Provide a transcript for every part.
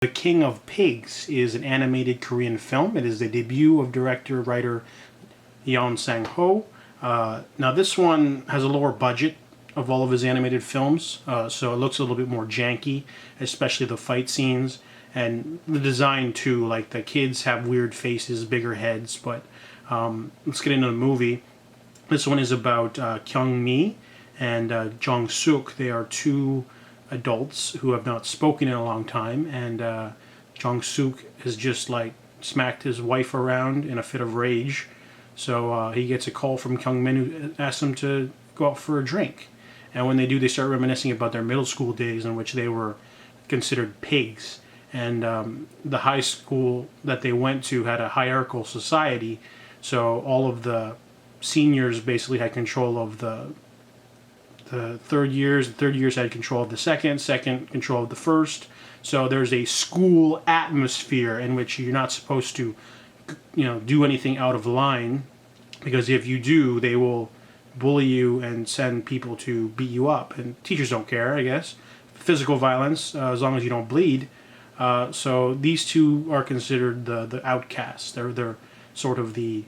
The King of Pigs is an animated Korean film. It is the debut of director-writer Yeon Sang-ho. Now this one has a lower budget of all of his animated films, so it looks a little bit more janky, especially the fight scenes. And the design too, like the kids have weird faces, bigger heads, but let's get into the movie. This one is about Kyung-mi and Jong-suk. They are two adults who have not spoken in a long time, and Jong-suk has just like smacked his wife around in a fit of rage. So he gets a call from Kyung-min who asks him to go out for a drink. And when they do, they start reminiscing about their middle school days in which they were considered pigs. And the high school that they went to had a hierarchical society, so all of the seniors basically had control of the third years. The third years had control of the second control of the first. So there's a school atmosphere in which you're not supposed to, do anything out of line, because if you do, they will bully you and send people to beat you up. And teachers don't care, I guess. Physical violence, as long as you don't bleed. So these two are considered the outcasts. They're sort of the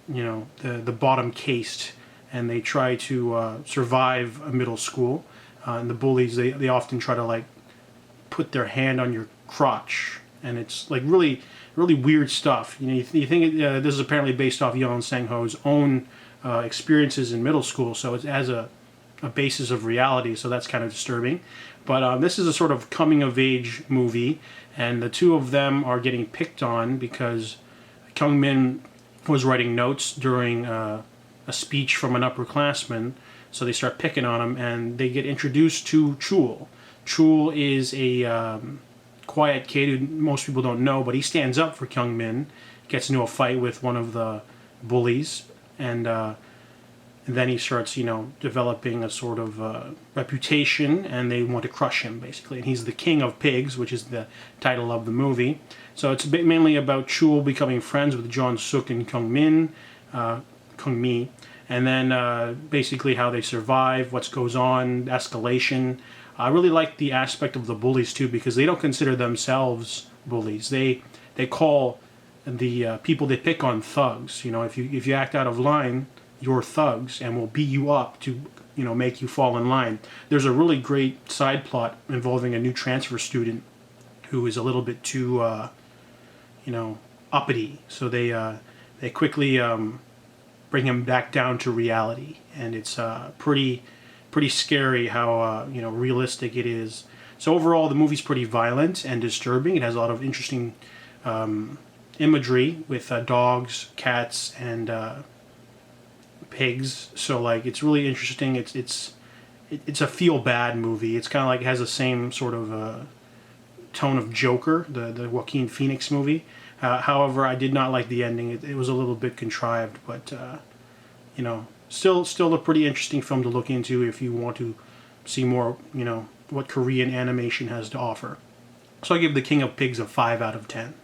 bottom caste, and they try to survive a middle school. And the bullies, they often try to like put their hand on your crotch, and it's like really weird stuff. You think this is apparently based off Yeon Sang-ho's own experiences in middle school, so it has a basis of reality, so that's kind of disturbing. But this is a sort of coming-of-age movie, and the two of them are getting picked on because Kyung-min was writing notes during a speech from an upperclassman, so they start picking on him, and they get introduced to Chul. Chul is a quiet kid who most people don't know, but he stands up for Kyung-min, gets into a fight with one of the bullies, and then he starts, developing a sort of reputation, and they want to crush him, basically. And he's the King of Pigs, which is the title of the movie. So it's mainly about Chul becoming friends with Jong-suk and Kyung-mi, and then basically how they survive, what goes on, escalation. I really like the aspect of the bullies, too, because they don't consider themselves bullies. They call the people they pick on thugs. If you act out of line, you're thugs, and will beat you up to make you fall in line. There's a really great side plot involving a new transfer student who is a little bit too uppity, so they quickly bring him back down to reality, and it's pretty scary how realistic it is. So overall, the movie's pretty violent and disturbing. It has a lot of interesting imagery with dogs, cats, and pigs. So like it's really interesting. It's a feel bad movie. It's kind of like it has the same sort of tone of Joker, the Joaquin Phoenix movie. However, I did not like the ending. It was a little bit contrived, but still a pretty interesting film to look into if you want to see more, what Korean animation has to offer. So I give The King of Pigs a 5 out of 10.